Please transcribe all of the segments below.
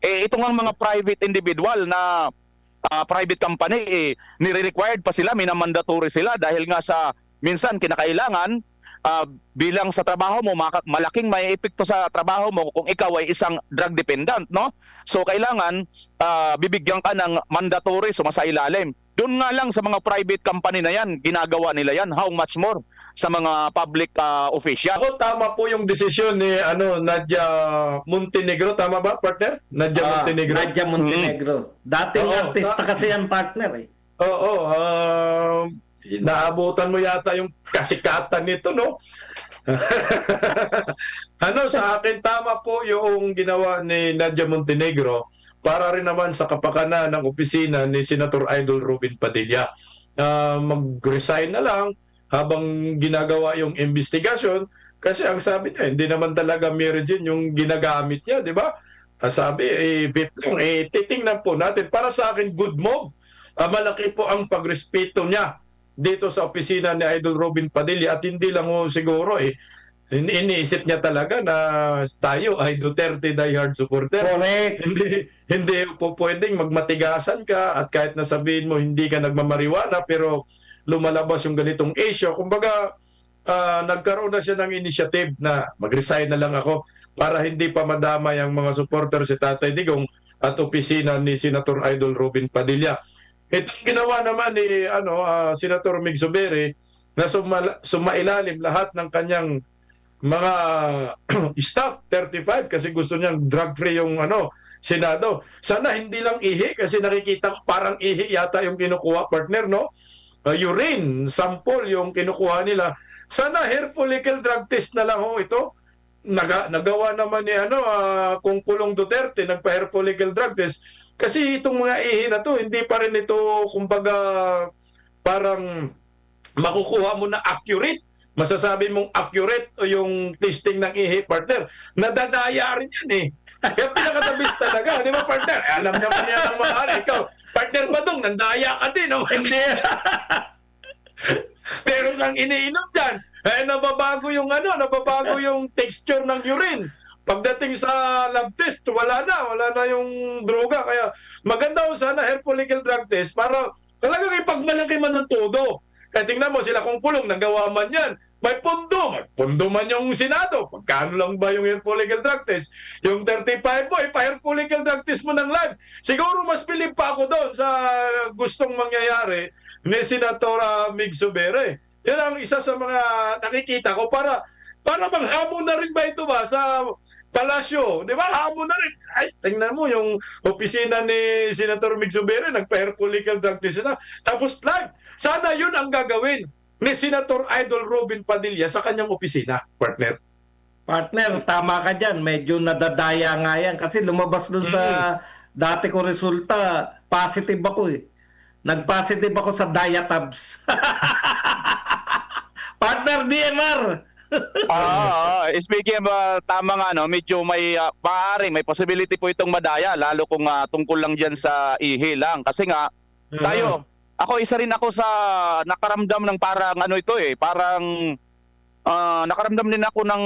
Ito nga mga private individual na private company, nire-required pa sila, minamandatory sila dahil nga sa minsan kinakailangan bilang sa trabaho mo, malaking may epekto sa trabaho mo kung ikaw ay isang drug dependent, no? So kailangan bibigyan ka ng mandatory, sumasailalim. Doon nga lang sa mga private company na yan, ginagawa nila yan. How much more sa mga public official? Ako, tama po yung desisyon ni Nadia Montenegro. Tama ba, partner? Nadia Montenegro. Nadia Montenegro. Dating Oo, artista kasi yan, partner eh. Oo. Naabutan mo yata yung kasikatan nito, no? Sa akin, tama po yung ginawa ni Nadia Montenegro para rin naman sa kapakanan ng opisina ni Senator Idol Robin Padilla. Mag-resign na lang habang ginagawa yung investigasyon kasi ang sabi niya, hindi naman talaga Merijin yung ginagamit niya, di ba? Sabi, VIP lang, titingnan po natin. Para sa akin, good move. Malaki po ang pagrespeto niya dito sa opisina ni Idol Robin Padilla at hindi lang siguro iniisip niya talaga na tayo ay Duterte diehard supporter. Correct. Hindi po pwedeng magmatigasan ka at kahit na sabihin mo hindi ka nagmamariwana pero lumalabas yung ganitong issue. Kumbaga, nagkaroon na siya ng initiative na mag-resign na lang ako para hindi pa madamay ang mga supporter si Tatay Digong at opisina ni Senator Idol Robin Padilla. Itong ginawa naman ni Senator Mig Zubiri na sumailalim lahat ng kanyang mga staff, 35, kasi gusto niyang drug-free yung Senado. Sana hindi lang ihi kasi nakikita ko parang ihi yata yung kinukuha, partner, no? Urine, sample yung kinukuha nila. Sana hair follicle drug test na lang ito. Nagawa naman ni Kung Pulong Duterte, nagpa-hair follicle drug test. Kasi itong mga ihi na to, hindi pa rin ito, kumbaga, parang makukuha mo na accurate. Masasabi mong accurate o yung testing ng ihi, partner. Nadadaya rin yan eh. Kaya pinakatabis talaga, di ba, partner? Alam naman yan ang mga ikaw. Partner Badong, nandaya ka din, no? Hindi. Pero nang iniinom dyan, nababago yung texture ng urine. Pagdating sa lab test, wala na yung droga. Kaya maganda sana hair follicle drug test para talagang ipagmalaki man ng todo. Kaya tingnan mo sila Kung Pulong, nagawa man yan. May pondo man yung Senado. Pagkano lang ba yung hair follicle drug test? Yung 35 mo, ipa-hair follicle drug test mo ng live. Siguro mas bilib pa ako doon sa gustong mangyayari ni Senator Mig Zubiri. Yan ang isa sa mga nakikita ko para maghamon na rin ba ito ba sa palasyo? Di ba? Hamon na rin. Ay, tingnan mo yung opisina ni Senator Mig Zubiri, nagpa-hair follicle drug test na. Tapos live. Sana yun ang gagawin ni Senator Idol Robin Padilla sa kanyang opisina, partner. Partner, tama ka dyan. Medyo nadadaya nga yan. Kasi lumabas dun sa dati ko resulta, positive ako eh. Nag-positive ako sa Diatabs. Partner DMR! Speaking of tama nga, medyo may may possibility po itong madaya, lalo kung tungkol lang dyan sa ihi lang. Kasi nga, isa rin ako sa nakaramdam ng parang parang nakaramdam din ako ng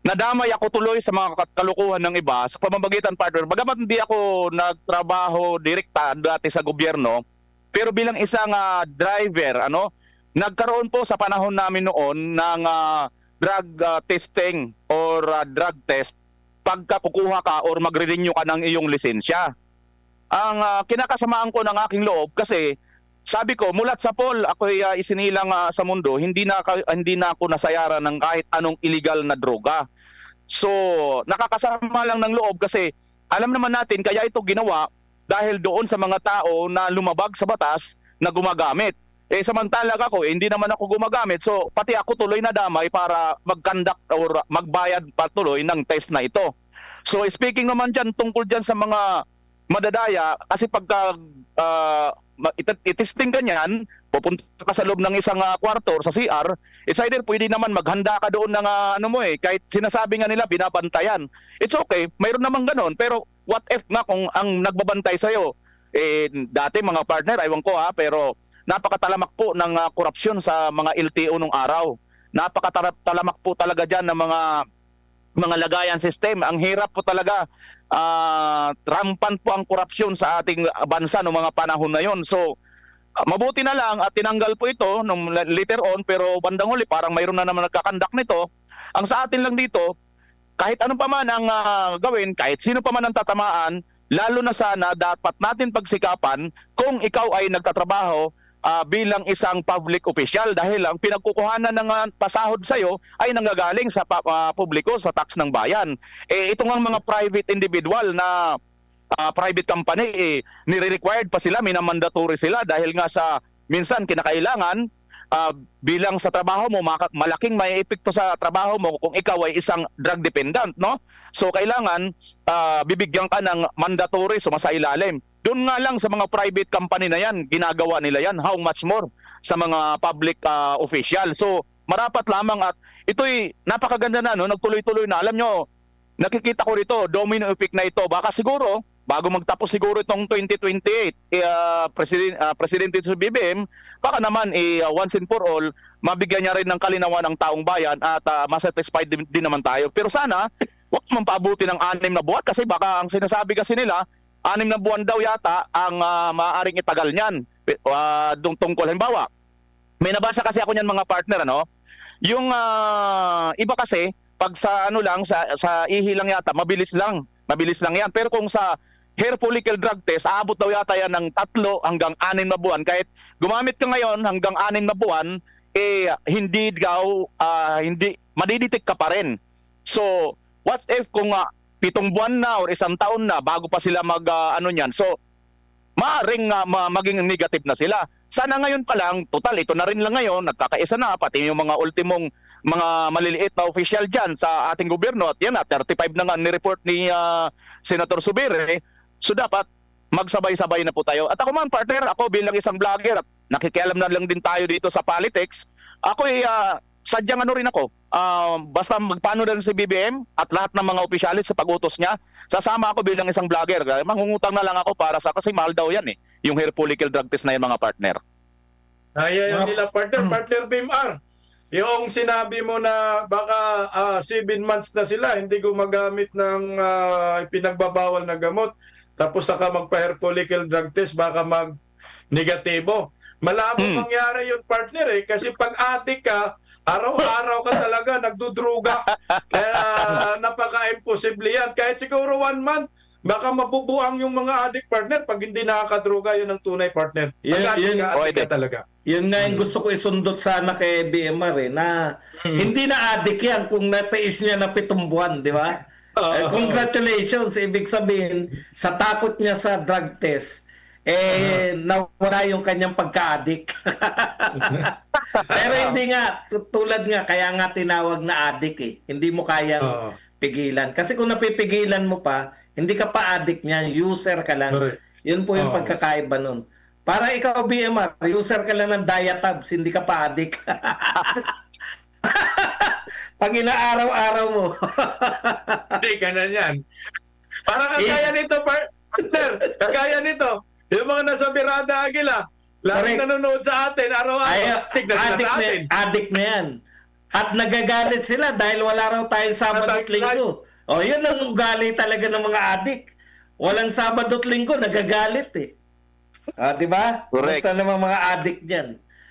nadamay ako tuloy sa mga kalukuhan ng iba sa pamamagitan, partner. Bagamat hindi ako nagtrabaho direkta dati sa gobyerno, pero bilang isang driver, nagkaroon po sa panahon namin noon ng drug testing or drug test pagka kukuha ka or magre-renew ka ng iyong lisensya. Ang kinakasamaan ko ng aking loob kasi sabi ko, mulat sa Paul, ako ay isinilang sa mundo, hindi na ako nasayaran ng kahit anong illegal na droga. So, nakakasama lang ng loob kasi alam naman natin kaya ito ginawa dahil doon sa mga tao na lumabag sa batas na gumagamit. Samantala ako, hindi naman ako gumagamit. So, pati ako tuloy na damay para mag-conduct or magbayad patuloy ng test na ito. So, speaking naman dyan, tungkol dyan sa mga madadaya, kasi pagka itesting ka niyan, pupunta ka sa loob ng isang kwarto or sa CR, it's either pwede naman maghanda ka doon ng kahit sinasabi nga nila, binabantayan. It's okay, mayroon naman ganon, pero what if nga kung ang nagbabantay sa'yo, dati mga partner, aywan ko pero napakatalamak po ng korupsyon sa mga LTO nung araw. Napakatalamak po talaga dyan ng mga lagayan system. Ang hirap po talaga rampant po ang korupsyon sa ating bansa noong mga panahon na yon. So mabuti na lang at tinanggal po ito nung later on, pero bandang huli parang mayroon na naman nagkakandak nito. Ang sa atin lang dito, kahit ano pa man ang gawin, kahit sino pa man ang tatamaan, lalo na sana dapat natin pagsikapan kung ikaw ay nagtatrabaho bilang isang public official, dahil ang pinagkukuhanan ng pasahod sa iyo ay nanggagaling sa publiko, sa tax ng bayan. Itong ang mga private individual na private company, nire-required pa sila, minamandatory sila dahil nga sa minsan kinakailangan bilang sa trabaho mo, malaking may epekto sa trabaho mo kung ikaw ay isang drug dependent, no? So kailangan bibigyan ka ng mandatory, sumasailalim. Doon nga lang sa mga private company na yan, ginagawa nila yan. How much more sa mga public official. So marapat lamang, at ito'y napakaganda na, no? Nagtuloy-tuloy na. Alam nyo, nakikita ko rito, domino effect na ito. Baka siguro, bago magtapos siguro itong 2028, Presidente sa BBM, baka naman once and for all, mabigyan niya rin ng kalinawan ng taong bayan at masatisfied din naman tayo. Pero sana, huwag man paabuti ng 6 na buwan, kasi baka ang sinasabi kasi nila, 6 na buwan daw yata ang maaaring itagal niyan. Tungkol, halimbawa, may nabasa kasi ako niyan mga partner, ano? Yung iba kasi, pag sa ano lang, sa ihi lang yata, mabilis lang yan. Pero kung sa hair follicle drug test, aabot daw yata yan ng 3 hanggang 6 na buwan. Kahit gumamit ka ngayon hanggang 6 na buwan, hindi madidetect ka pa rin. So, what if kung 7 buwan na or 1 taon na bago pa sila ano niyan? So, maaring maging negative na sila. Sana ngayon pa lang, total, ito na rin lang ngayon, nagkakaisa na, pati yung mga ultimong mga maliliit na official dyan sa ating gobyerno, at yan na, 35 na nga ni-report ni Senator Zubiri. So dapat magsabay-sabay na po tayo. At ako man, partner, ako bilang isang vlogger, at nakikialam na lang din tayo dito sa politics, ako sadyang ano rin ako, basta magpaano rin si BBM at lahat ng mga opisyalis sa pag-utos niya, sasama ako bilang isang vlogger. Mangungutang na lang ako para kasi mahal daw yan yung hair follicle drug test na yung mga partner. Ayaw nila, partner BIMR. Yung sinabi mo na baka 7 months na sila, hindi gumagamit ng pinagbabawal na gamot, tapos saka magpa-hair follicle drug test, baka mag-negatibo. Malabo mangyari yun, partner, kasi pag addict ka, araw-araw ka talaga nagdudruga. Kaya napaka-imposible yan. Kahit siguro 1 month, baka mabubuang yung mga addict, partner, pag hindi nakakadruga, yun ang tunay, partner. Pag addict ka talaga. Yun nga yung gusto ko isundot sana kay BMR na hindi na addict yan kung natiis niya na 7 buwan, di ba? Congratulations, ibig sabihin, sa takot niya sa drug test, nawala yung kanyang pagka-addict. Pero hindi nga, tulad nga, kaya nga tinawag na addict Hindi mo kayang pigilan. Kasi kung napipigilan mo pa, hindi ka pa addict niyan, user ka lang. Correct. Yun po yung pagkakaiba nun. Para ikaw, BMR, user ka lang ng Diatabs, hindi ka pa addict. Pag inaaraw-araw mo. Hindi ka na yan. Parang kagaya nito, partner. Kagaya nito. Yung mga nasa Birada Aguila, laging nanonood sa atin, araw-araw, stick na sila sa atin. Addict na yan. At nagagalit sila dahil wala raw tayong Sabado at Linggo. O, yun ang ugali talaga ng mga addict. Walang Sabado at Linggo, nagagalit Di ba? Correct. Basta naman mga addict dyan.